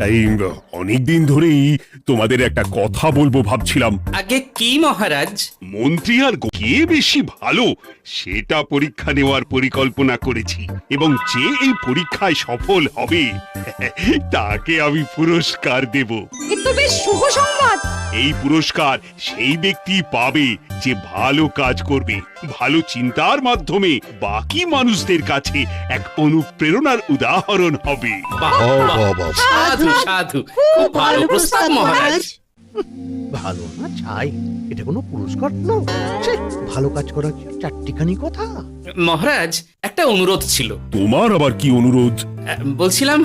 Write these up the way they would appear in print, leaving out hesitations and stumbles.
এই অনেকদিন ধরেই তোমাদের একটা কথা বলবো ভাবছিলাম। আগে কি মহারাজ? মন্ত্রী আর কে বেশি ভালো সেটা পরীক্ষা নেওয়ার পরিকল্পনা করেছি, এবং যে এই পরীক্ষায় সফল হবে তাকে আমি পুরস্কার দেব। এ তো বেশ শুভ সংবাদ। এই পুরস্কার সেই ব্যক্তি পাবে যে ভালো কাজ করবে, ভালো চিন্তার মাধ্যমে বাকি মানুষদের কাছে এক অনুপ্রেরণার উদাহরণ হবে। বাহ, বাহ, সাধু সাধু, খুব ভালো প্রস্তাব মহারাজ। ভালো না চাই, এটা কোনো পুরস্কার না। ছে, ভালো কাজ করার কি চারটিখানি কথা? মহারাজ, একটা অনুরোধ ছিল। তোমার আবার কি অনুরোধ? বলছিলাম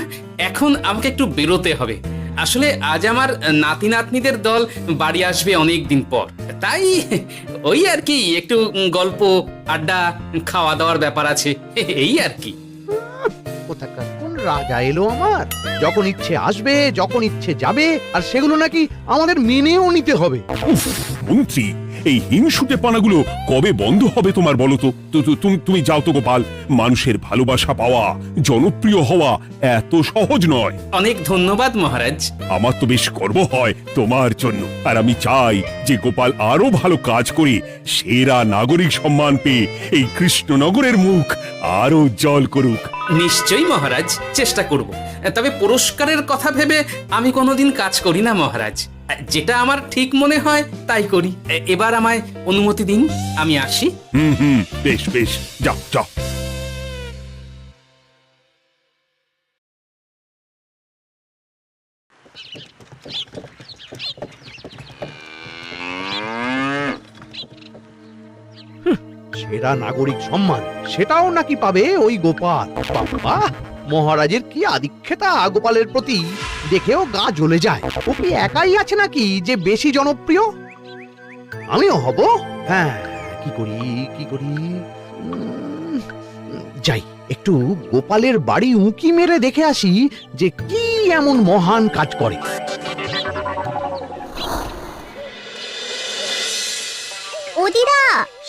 এখন আমাকে একটু বেরোতে হবে। আসলে আজ আমার নাতি নাতনিদের দল বাড়ি আসবে অনেক দিন পর, তাই ওই আর কি একটু গল্প আড্ডা খাওয়া দাওয়ার ব্যাপার আছে, এই আর কি। কোথাকার কোন রাজা এলো আমার? যখন ইচ্ছে আসবে, যখন ইচ্ছে যাবে, আর সেগুলো নাকি আমাদের মেনেও নিতে হবে। উফ, মন্ত্রী, এই হিংসুটে পানাগুলো কবে বন্ধ হবে তোমার বলো তো? তুমি যাও তো গোপাল। মানুষের ভালোবাসা পাওয়া, জনপ্রিয় হওয়া এত সহজ নয়। অনেক ধন্যবাদ মহারাজ। আমার তো বেশ গর্ব হয় তোমার জন্য, আর আমি চাই যে গোপাল আরো ভালো কাজ করে সেরা নাগরিক সম্মান পেয়ে এই কৃষ্ণনগরের মুখ আরো উজ্জ্বল করুক। নিশ্চয়ই মহারাজ, চেষ্টা করব। তবে পুরস্কারের কথা ভেবে আমি কোনোদিন কাজ করি না মহারাজ, যেটা আমার ঠিক মনে হয় তাই করি। এবার আমায় অনুমতি দিন, আমি আসি। হুম, বেশ বেশ, যাও যাও। সেরা নাগরিক সম্মান সেটাও নাকি পাবে ওই গোপাল? বাবা, মহারাজের কি আদিক্ষেতা গোপালের প্রতি, দেখেও গা জ্বলে যায়। ও কি একাই আছে নাকি যে বেশি জনপ্রিয়? আমিও হব। হ্যাঁ, কি করি যাই, একটু গোপালের বাড়ি উঁকি মেরে দেখে আসি যে কি এমন মহান কাজ করে। ও দিদা,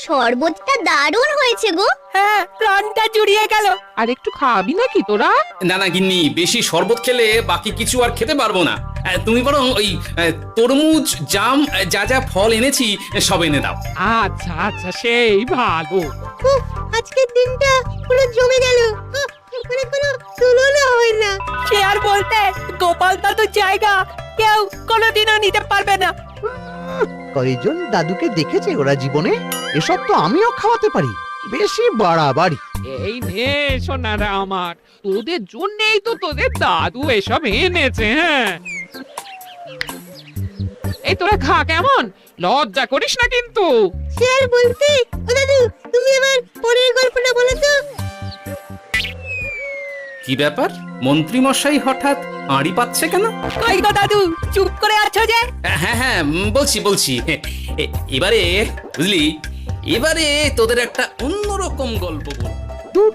শরবতটা দারুণ হয়েছে গো। হ্যাঁ, প্রাণটা জুড়িয়ে গেল। আর একটু খাবি নাকি তোরা? না না গিন্নি, বেশি শরবত খেলে বাকি কিছু আর খেতে পারবো না। তুমি বরং ওই তরমুজ, জাম, যা যা ফল এনেছি সব এনে দাও। আচ্ছা আচ্ছা, সেই ভালো। আজকের দিনটা পুরো জমে গেল, মানে কোনো তুলনা হয় না। সে আর বলতে, গোপাল দাদুর জায়গা কেউ কোনোদিনও নিতে পারবে না। কয়জন দাদুকে দেখেছে ওরা জীবনে? এসব তো আমিও খাওয়াতে পারি, বেশি বাড়াবাড়ি। এই নে সোনারা আমার, তোদের জন্যই তো তোদের দাদু এসব এনেছে। হ্যাঁ, এই তোরা খা, কেমন লজ্জা করিস না কিন্তু। সে আর বলতে, ও দাদু তুমি এবার পরের গল্পটা বলো তো। কি ব্যাপার, মন্ত্রী মশাই হঠাৎ আড়ি পাচ্ছে কেন? কই গো দাদু, চুপ করে আছো যে? হ্যাঁ, বলছি। এবারে বুঝলি, এবারে তোদের একটা অন্যরকম গল্প বলবো। ধুর,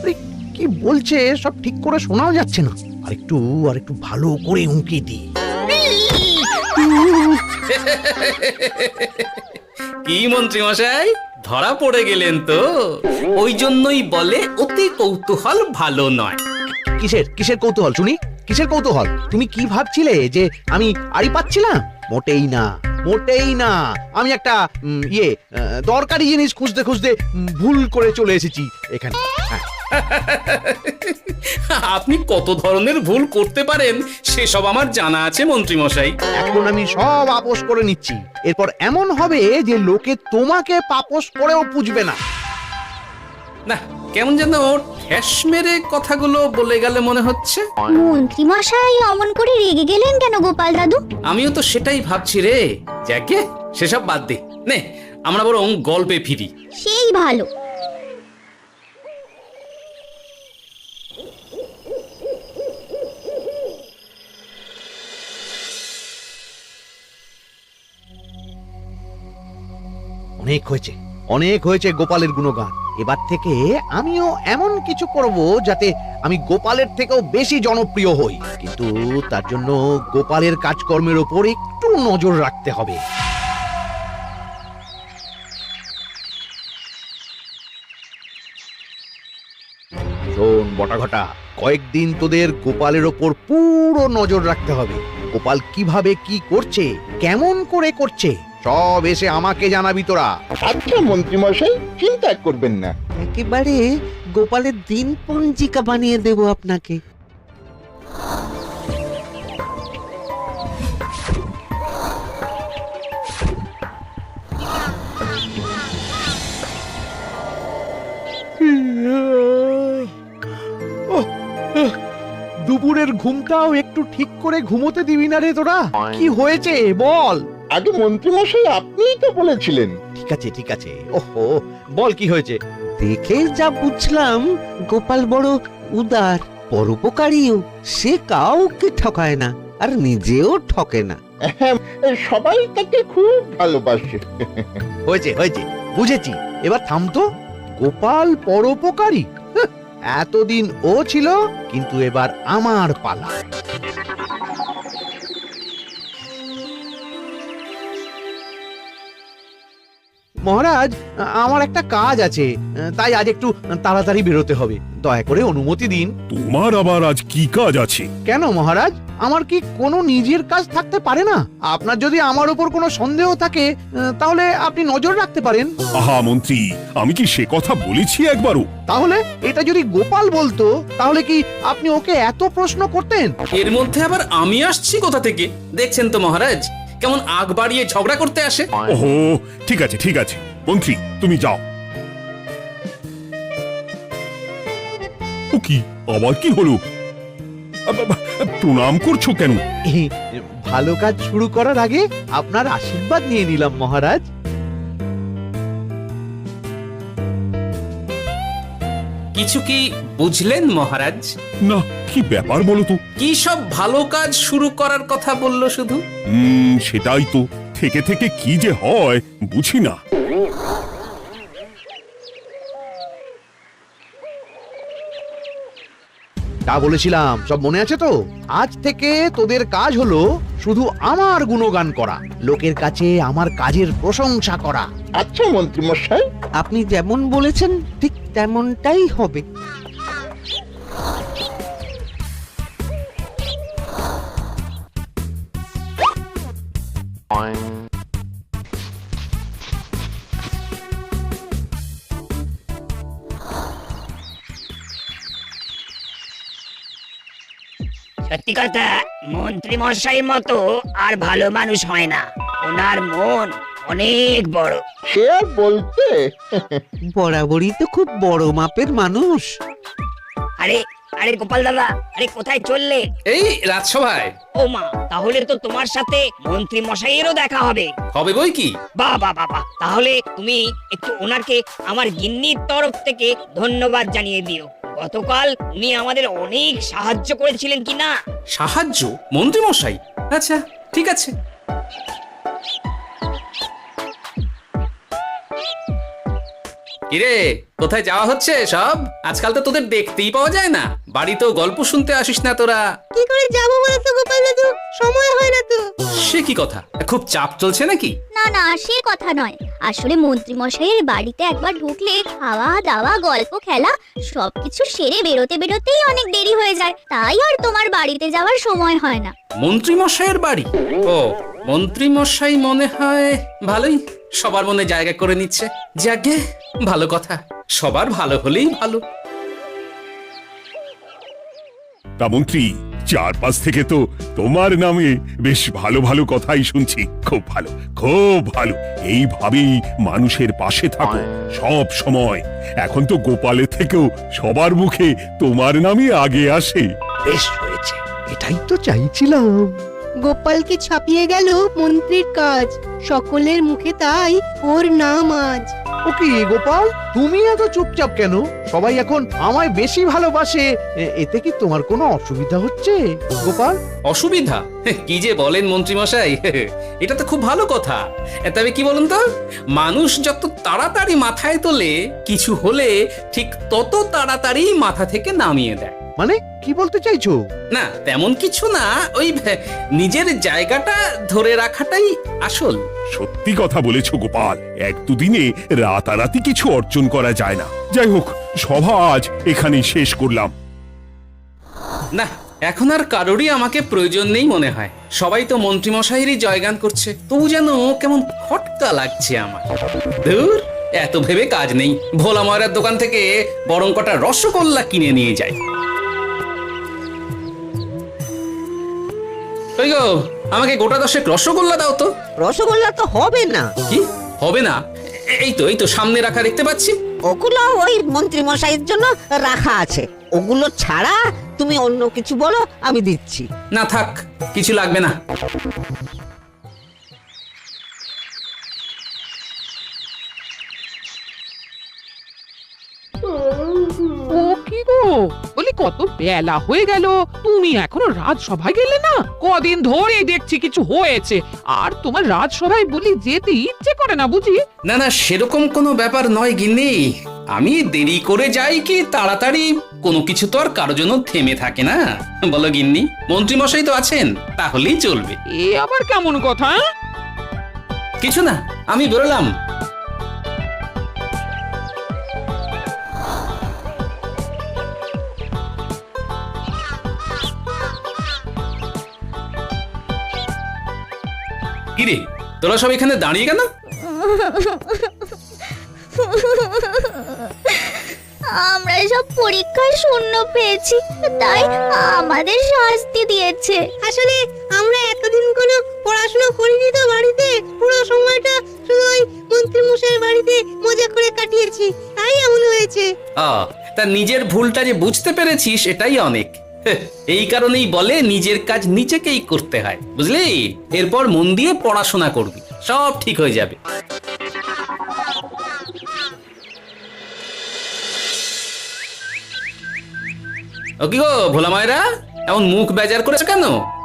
আরে কি বলছে সব ঠিক করে শোনাও যাচ্ছে না। আর একটু ভালো করে উঁকি দি। কি মন্ত্রী মশাই, ধরা পড়ে গেলেন তো? ওই জন্যই বলে অতি কৌতূহল ভালো নয়। কিসের কৌতূহল শুনি? কিসের কৌতূহল? তুমি কি ভাবছিলে যে আমি আড়ি পাচ্ছিলাম? মোটেই না। আমি একটা দরকারি জিনিস খুঁজতে ভুল করে চলে এসেছি এখানে। হ্যাঁ। আপনি কত ধরনের ভুল করতে পারেন সেসব আমার জানা আছে মন্ত্রী মশাই। এখন আমি সব আপোষ করে নিচ্ছি। এরপর এমন হবে যে লোকে তোমাকে পাপোশ করেও পুজবে না। না, কেমন যেন ঠেস মেরে কথাগুলো বলে গেলে মনে হচ্ছে। মন্ত্রী মশাই অমন করে রেগে গেলেন কেন গোপাল দাদু? আমিও তো সেটাই ভাবছি রে। যাকে সেসব বাদ দে, নে আমরা বরং গল্পে ফিরি। সেই ভালো। অনেক হয়েছে গোপালের গুণগান। এবার থেকে আমিও এমন কিছু করব যাতে আমি গোপালের থেকেও বেশি জনপ্রিয় হই, কিন্তু তার জন্য গোপালের কাজকর্মের উপর একটু নজর রাখতে হবে। শোন বটাঘটা, কয়েকদিন তোদের গোপালের ওপর পুরো নজর রাখতে হবে। গোপাল কিভাবে কি করছে, কেমন করে করছে, সব এসে আমাকে জানাবি তোরা। আচ্ছা মন্ত্রীমশাই, চিন্তা করবেন না। একেবারে গোপালের দিন পঞ্জিকা বানিয়ে দেব আপনাকে। দুপুরের ঘুমটাও একটু ঠিক করে ঘুমোতে দিবি না রে তোরা? কি হয়েছে বল। আগে মন্ত্রীমশাই আপনিই তো বলেছিলেন। ঠিক আছে ঠিক আছে, ওহো বল কি হয়েছে। দেখে যা বুঝলাম গোপাল বড় উদার, পরোপকারীও। সে কাউকে ঠকায় না, আর নিজেও ঠকে না। হ্যাঁ, সবাই তাকে খুব ভালোবাসে। হয়েছে হয়েছে, বুঝেছি। এবার থামতো। গোপাল পরোপকারী? হাহ, এতদিন ও ছিল, কিন্তু এবার আমার পালা। মহারাজ, আমার একটা কাজ আছে, তাই আজ একটু তাড়াতাড়ি বেরোতে হবে। দয়া করে অনুমতি দিন। তোমার আবার আজ কি কাজ আছে? কেন মহারাজ, আমার কি কোনো নিজের কাজ থাকতে পারে না? আপনার যদি আমার উপর কোনো সন্দেহ থাকে, তাহলে আপনি নজর রাখতে পারেন। আহা মন্ত্রী, আমি কি সে কথা বলেছি একবারও? তাহলে এটা যদি গোপাল বলতো, তাহলে কি আপনি ওকে এত প্রশ্ন করতেন? এর মধ্যে আবার আমি আসছি কোথা থেকে? দেখছেন তো মহারাজ, কেমন আগ বাড়িয়ে ঝগড়া করতে আসে। ওহো, ঠিক আছে ঠিক আছে, মন্ত্রী তুমি যাও। ও কি, আবার কি হলো? প্রণাম করছো কেন? ভালো কাজ শুরু করার আগে আপনার আশীর্বাদ নিয়ে নিলাম মহারাজ। কিছু কি বুঝলেন মহারাজ? না, কি ব্যাপার বলো তো? কি সব ভালো কাজ শুরু করার কথা বললো শুধু? সেটাই তো, থেকে থেকে কি যে হয় বুঝি না। তা বলেছিলাম, সব মনে আছে তো? আজ থেকে তোদের কাজ হলো শুধু আমার গুণগান করা, লোকের কাছে আমার কাজের প্রশংসা করা। আচ্ছা মন্ত্রীমশাই। আপনি যেমন বলেছেন ঠিক তেমনটাই হবে। সত্যি কথা, মন্ত্রী মশাই মতো আর ভালো মানুষ হয় না। ওনার মন অনেক বড়। সে আর বলতে। বরাবরই তো খুব বড় মাপের মানুষ। আরে আরে গোপাল দাদা, আরে কোথায় চললে? এই রাজসভায়। ও মা, তাহলে তো তোমার সাথে মন্ত্রী মশাইয়েরও দেখা হবে। হবে বই কি? বাহ বাহ বাহ বাহ, তাহলে তুমি একটু ওনাকে আমার গিন্নির তরফ থেকে ধন্যবাদ জানিয়ে দিও। গতকাল উনি আমাদের অনেক সাহায্য করেছিলেন কি না? সাহায্য? মন্ত্রী মশাই? আচ্ছা ঠিক আছে। কিরে, কোথায় যাওয়া হচ্ছে সব? আজকাল তো তোদের দেখতেই পাওয়া যায় না, বাড়িতেও গল্প শুনতে আসিস না তোরা। কি করে যাবো বলো তো গোপাল দাদু, সময় হয় না তো। সে কি কথা, খুব চাপ চলছে নাকি? না না, সে কথা নয়। আসলে মন্ত্রী মশাইয়ের বাড়িতে একবার ঢুকলে খাওয়া দাওয়া গল্প খেলা সবকিছু সেরে বেরোতে বেরোতেই অনেক দেরি হয়ে যায়, তাই আর তোমার বাড়িতে যাওয়ার সময় হয় না। মন্ত্রী মশাইয়ের বাড়ি? ও, মন্ত্রী মশাই মনে হয় ভালোই সবার মনে জায়গা করে নিচ্ছে। যাকে ভালো কথা, সবার ভালো হলেই ভালো। তা মন্ত্রী, চারপাশ থেকে তো তোমার নামে বেশ ভালো ভালো কথাই শুনছি। খুব ভালো, খুব ভালো। এইভাবেই মানুষের পাশে থাকো সব সময়। এখন তো গোপালের থেকেও সবার মুখে তোমার নামই আগে আসে। বেশ হয়েছে, এটাই তো চাইছিলাম। গোপালকে ছাপিয়ে গেল মন্ত্রীর কাজ, সকলের মুখে তাই ওর নাম আজ। ও কি গোপাল, তুমি এত চুপচাপ কেন? সবাই এখন আমায় বেশি ভালোবাসে, এতে কি তোমার কোনো অসুবিধা হচ্ছে গোপাল? অসুবিধা? কি যে বলেন মন্ত্রী মশাই, এটা তো খুব ভালো কথা। তবে কি বলুন তো, মানুষ যত তাড়াতাড়ি মাথায় তোলে, কিছু হলে ঠিক তত তাড়াতাড়ি মাথা থেকে নামিয়ে দেয়। মানে কি বলতে চাইছো? না তেমন কিছু না, ওই নিজের জায়গাটা ধরে রাখাটাই আসল। সত্যি কথা বলেছো গোপাল, এক দুদিনে রাতারাতি কিছু অর্জন করা যায় না। যাই হোক, সভা আজ এখানেই শেষ করলাম। না, এখন আর কারোরই আমাকে প্রয়োজন নেই মনে হয়। সবাই তো মন্ত্রীমশাইয়েরই জয়গান করছে, তবু যেন কেমন খটকা লাগছে আমার। ধুর, এত ভেবে কাজ নেই, ভোলা ময়রার দোকান থেকে বরং কটা রসগোল্লা কিনে নিয়ে যাই। ওই গো, আমাকে গোটা 10 রসগোল্লা দাও তো। রসগোল্লা তো হবে না। কি হবে না? এই তো সামনে রাখা দেখতে পাচ্ছি। ওগুলো ওই মন্ত্রী মশাইয়ের জন্য রাখা আছে। ওগুলো ছাড়া তুমি অন্য কিছু বলো, আমি দিচ্ছি। না থাক, কিছু লাগবে না। ও কি গো, বলি কত বেলা হয়ে গেল, তুমি এখনো রাজসভায় গেলে না? কদিন ধরে দেখছি কিছু হয়েছে, আর তোমার রাজসভায় বলি যেতে ইচ্ছে করে না বুঝি? না না, সেরকম কোনো ব্যাপার নয় গিন্নি। আমি দেরি করে যাই কি তাড়াতাড়ি, কোনো কিছু তো আর কারোর জন্য থেমে থাকে না, বলো গিন্নি? মন্ত্রীমশাই তো আছেন, তাহলেই চলবে। এ আবার কেমন কথা? কিছু না, আমি বেরোলাম। কিরে, তোরা সব এখানে দাঁড়িয়ে কেন? আমরা সব পরীক্ষায় শূন্য পেয়েছি, তাই আমাদের শাস্তি দিয়েছে। আসলে আমরা এতদিন কোনো পড়াশোনা করিনি তো বাড়িতে, পুরো সময়টা শুধু ওই মন্ত্রী মশাইয়ের বাড়িতে মজা করে কাটিয়েছি, তাই এমন হয়েছে। তা নিজের ভুলটা যে বুঝতে পেরেছিস, এটাই অনেক। এই কারণেই বলে নিজের কাজ নিজেকেই করতে হয়, বুঝলি? এরপর মন দিয়ে পড়াশোনা করবি, সব ঠিক হয়ে যাবে। ও কি গো ভোলা মায়েরা, এমন মুখ বেজার করেছে কেন?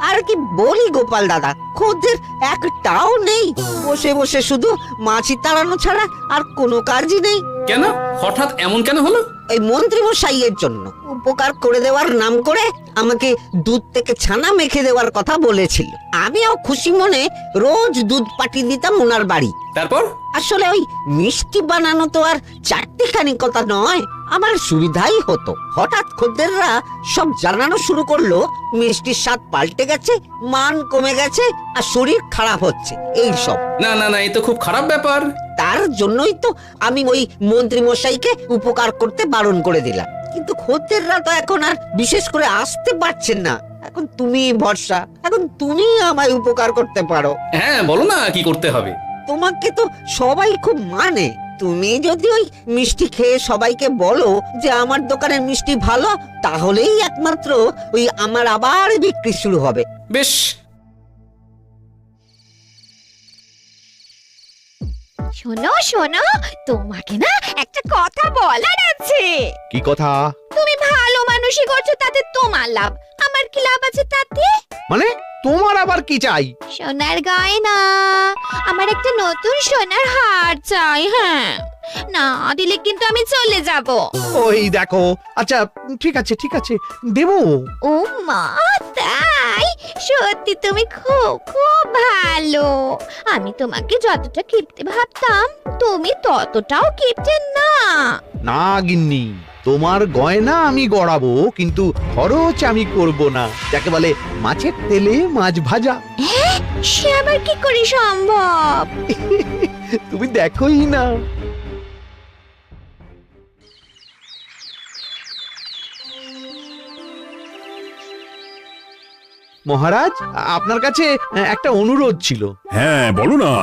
আর কি বলি গোপাল দাদা, খদ্দের একটাও নেই। বসে বসে শুধু মাছি তাড়ানো ছাড়া আর কোনো কাজই নেই। কেন, হঠাৎ এমন কেন হলো? এই মন্ত্রী মশাইয়ের জন্য উপকার করে দেওয়ার নাম করে আমাকে দুধ থেকে ছানা মেখে দেওয়ার কথা বলেছিল। আমিও খুশি মনে রোজ দুধ পাঠিয়ে দিতাম ওনার বাড়ি। তারপর? আসলে ওই মিষ্টি বানানো তো আর চারটিখানি কথা নয়, আমার সুবিধাই হতো। হঠাৎ খদ্দেররা সব জানানো শুরু করলো মিষ্টির স্বাদ পাল্টে গেছে, মান কমে গেছে, আর শরীর খারাপ হচ্ছে, এই সব। না না না, এ তো খুব খারাপ ব্যাপার। তার জন্যই তো আমি ওই মন্ত্রী মশাইকে উপকার করতে বারণ করে দিলাম। কিন্তু খদ্দেররা তো এখন আর বিশেষ করে আসতে পারছেন না। এখন তুমি ভরসা, এখন তুমি আমায় উপকার করতে পারো। হ্যাঁ বলো না, কি করতে হবে? তোমাকে তো সবাই খুব মানে। তুমি যদি ওই মিষ্টি খেয়ে সবাইকে বলো যে আমার দোকানের মিষ্টি ভালো, তাহলেই একমাত্র ওই আমার আবার বিক্রি শুরু হবে। বেশ। শোনো শোনো, তোমাকে না একটা কথা বলার আছে। কি কথা? তুমি ভালো মানুষই করছো, তাতে তোমার লাভ, আমার কি লাভ আছে তাতে? মানে তোমার আবার কি চাই? সোনার গয়না, আমার একটা নতুন সোনার হার চাই। হ্যাঁ, না দিলে কিন্তু আমি চলে যাব। ওই দেখো, আচ্ছা ঠিক আছে ঠিক আছে, দেবো। ও মা, তাই? সত্যি তুমি খুব খুব ভালো। আমি তোমাকে যতটা কিপটে ভাবতাম, তুমি ততটাও কিপটে না। না গিন্নি, তোমার গয়না আমি গড়াবো, কিন্তু খরচ আমি করব না। যাকে বলে মাছের তেলে মাছ ভাজা। সে আবার কি করে সম্ভব? তুমি দেখোই না। মহারাজ, আপনার কাছে একটা অনুরোধ ছিল। হ্যাঁ বলো না।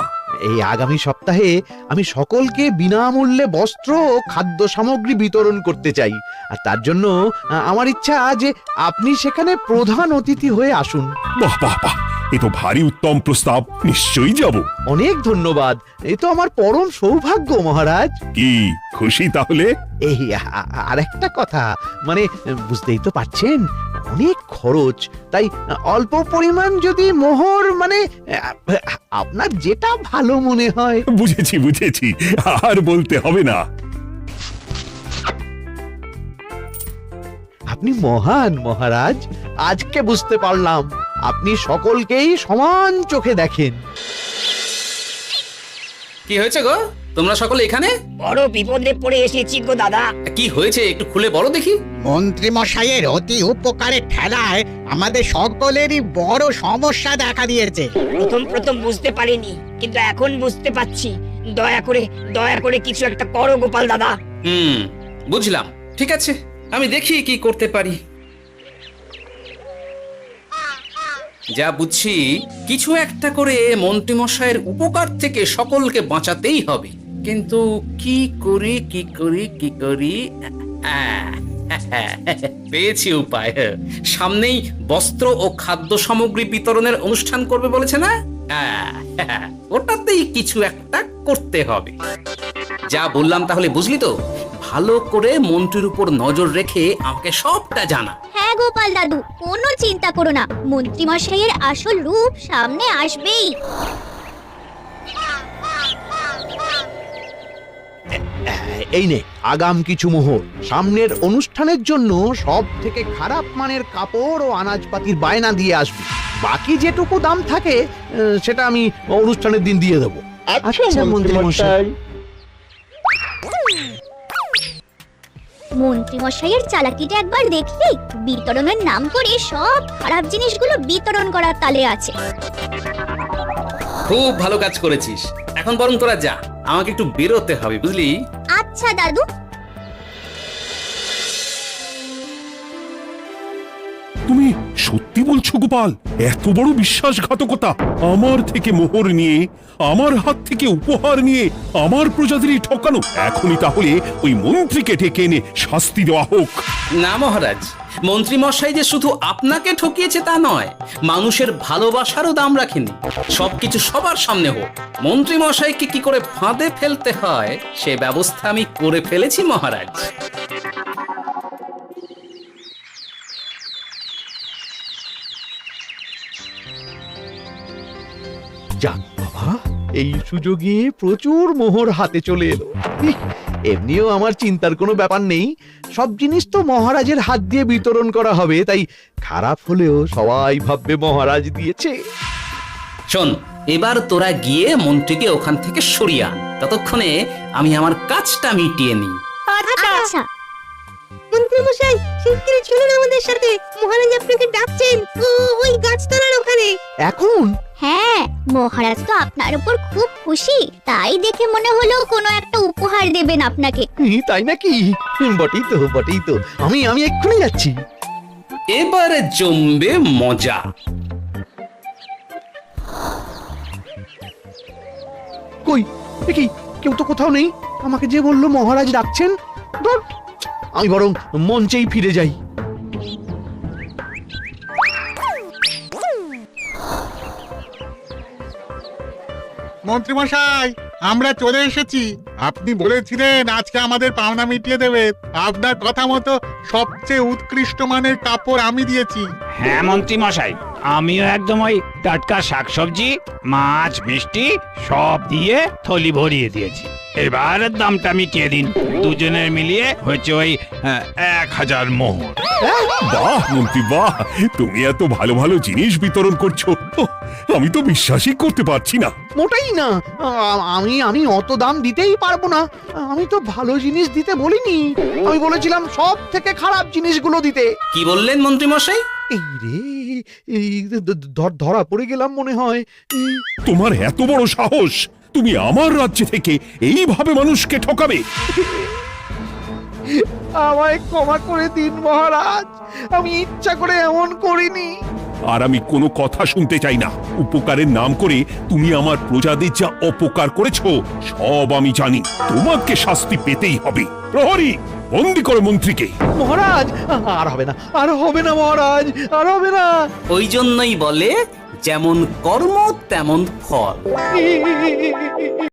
এই আগামী সপ্তাহে আমি সকলকে বিনামূল্যে বস্ত্র ও খাদ্য সামগ্রী বিতরণ করতে চাই, আর তার জন্য আমার ইচ্ছা যে আপনি সেখানে প্রধান অতিথি হয়ে আসুন। বাহ বাহ বাহ, এ তো ভারী উত্তম প্রস্তাব, নিশ্চয়ই যাব। অনেক ধন্যবাদ, এ তো আমার পরম সৌভাগ্য মহারাজ। কি খুশি তাহলে? এই আর একটা কথা, মানে বুঝতেই তো পারছেন অনেক খরচ, তাই অল্প পরিমাণ যদি মোহর, মানে আপনার যেটা ভালো মনে হয়। বুঝেছি বুঝেছি, আর বলতে হবে না। আপনি মহান মহারাজ, আজকে বুঝতে পারলাম আপনি সকলকেই সমান চোখে দেখেন। কি হয়েছে গো? তোমরা সকলে এখানে? বড় বিপদে পড়ে এসেছি গো দাদা। কি হয়েছে একটু খুলে বলো দেখি। মন্ত্রী মশাইয়ের অতি উপকারের ঠেলায় আমাদের সকলেরই বড় সমস্যা দেখা দিয়েছে। প্রথম বুঝতে পারিনি, কিন্তু এখন বুঝতে পারছি। দয়া করে কিছু একটা করো গোপাল দাদা। বুঝলাম, ঠিক আছে, আমি দেখি কি করতে পারি। যা বুঝছি, কিছু একটা করে মন্ত্রীমশাইয়ের উপকার থেকে সকলকে বাঁচাতেই হবে। কিন্তু কি করি পেয়েছি উপায়। সামনেই বস্ত্র ও খাদ্য সামগ্রী বিতরণের অনুষ্ঠান করবে বলেছে না? ওটাতেই কিছু একটা করতে হবে। যা বললাম তাহলে বুঝলি তো? ভালো করে মন্ত্রীর উপর নজর রেখে আমাকে সবটা জানা। হ্যাঁ গোপাল দাদু, কোনো চিন্তা করো না, মন্ত্রী মশাইয়ের আসল রূপ সামনে আসবেই। এই নে আগাম কিছু মোহর। সামনের অনুষ্ঠানের জন্য সব থেকে খারাপ মানের কাপড় ও আনাজপাতির বায়না দিয়ে আসবি। বাকি যেটুকু দাম থাকে সেটা আমি অনুষ্ঠানের দিন দিয়ে দেবো। আচ্ছা মন্ত্রী মশাই। মন্ত্রী মশাইয়ের চালাকিটা একবার দেখলি? বিতরণের নাম করে সব খারাপ জিনিসগুলো বিতরণ করার তালে আছে। খুব ভালো কাজ করেছিস। এখন বরং তোরা যা, আমাকে একটু বেরোতে হবে, বুঝলি? আচ্ছা দাদু। তুমি সত্যি বলছো গোপাল? এত বড় বিশ্বাসঘাতকতা! আমার থেকে মোহর নিয়ে, আমার হাত থেকে উপহার নিয়ে আমার প্রজাদেরই ঠকানো। এখনই তাহলে ওই মন্ত্রীকে ডেকে এনে শাস্তি দেওয়া হোক। না মহারাজ, মন্ত্রী মশাই যে শুধু আপনাকে ঠকিয়েছে তা নয়, মানুষের ভালোবাসারও দাম রাখেনি। সবকিছু সবার সামনে হোক। মন্ত্রী মশাইকে কি করে ফাঁদে ফেলতে হয় সে ব্যবস্থা আমি করে ফেলেছি মহারাজ। যাক বাবা, এই সুযোগে প্রচুর মোহর হাতে চলে এলো। এমনিও আমার চিন্তার কোনো ব্যাপার নেই। সব জিনিস তো মহারাজের হাত দিয়ে বিতরণ করা হবে, তাই খারাপ হলেও সবাই ভাববে মহারাজ দিয়েছে। শোন, এবার তোরা গিয়ে মন্ত্রীকে ওখান থেকে সরিয়ে আন। ততক্ষণে আমি আমার কাজটা মিটিয়ে নিই। আচ্ছা। মন্ত্রী মশাই, শিগগিরই চলুন আমাদের সাথে। মহারাজ আপনাকে ডাকছেন ওই গাছতলার ওখানে। এখন? হ্যাঁ, মহারাজ তো আপনার উপর খুব খুশি, তাই দেখে মনে হলো কোনো একটা উপহার দেবেন আপনাকে। তাই নাকি? বটেই তো। আমি এক্ষুনি যাচ্ছি। এবারে জমবে মজা। কই দেখি, কেউ তো কোথাও নেই। আমাকে যে বললো মহারাজ ডাকছেন। ধুর, আমি বরং মঞ্চেই ফিরে যাই। মন্ত্রী মশাই, আমরা চলে এসেছি। আপনি বলেছিলেন আজকে আমাদের পাওনা মিটিয়ে দেবে। আপনার কথা মতো সবচেয়ে উৎকৃষ্ট মানের কাপড় আমি দিয়েছি। হ্যাঁ মন্ত্রী মশাই, আমিও একদম ওই টাটকা শাকসবজি, মাছ, মিষ্টি সব দিয়ে থলি ভরিয়ে দিয়েছি। এবার দামটা মিটিয়ে দিন। দুজনের মিলিয়ে হয়েছে ওই 1000 মোহর। বাহ মন্ত্রী বাহ, তুমি এত ভালো ভালো জিনিস বিতরণ করছো, আমি তো বিশ্বাসই করতে পারছি না। মোটেই না। আমি অত দাম দিতেই পারবো না। আমি তো ভালো জিনিস দিতে বলিনি। আমি বলেছিলাম সব থেকে খারাপ জিনিসগুলো দিতে। কি বললেন মন্ত্রী মশাই? এই রে, ধরা পড়ে গেলাম মনে হয়। তোমার এত বড় সাহস! তুমি আমার রাজ্য থেকে এইভাবে মানুষকে ঠকাবে? আমায় ক্ষমা করে দিন মহারাজ, আমি ইচ্ছা করে এমন করিনি। আর আমি কোনো কথা শুনতে চাই না। উপকারের নাম করে তুমি আমার প্রজাদের যা অপকার করেছো সব আমি জানি। তোমাকে শাস্তি পেতেই হবে। প্রহরী, বন্দি করো মন্ত্রীকে। মহারাজ, আর হবে না মহারাজ, আর হবে না। ওই জন্যই বলে, যেমন কর্ম তেমন ফল।